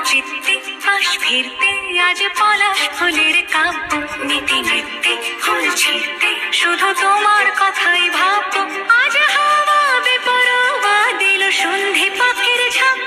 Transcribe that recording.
চিত্তে পাশ ফিরতে আজ পলাশ ফুলের কাব্য নীতি নৃত্যে ফুল ছিঁড়তে শুধু তোমার কথাই ভাববো। আজ হাওয়া বেপরোয়া দিল সন্ধে পাখির ঝাঁক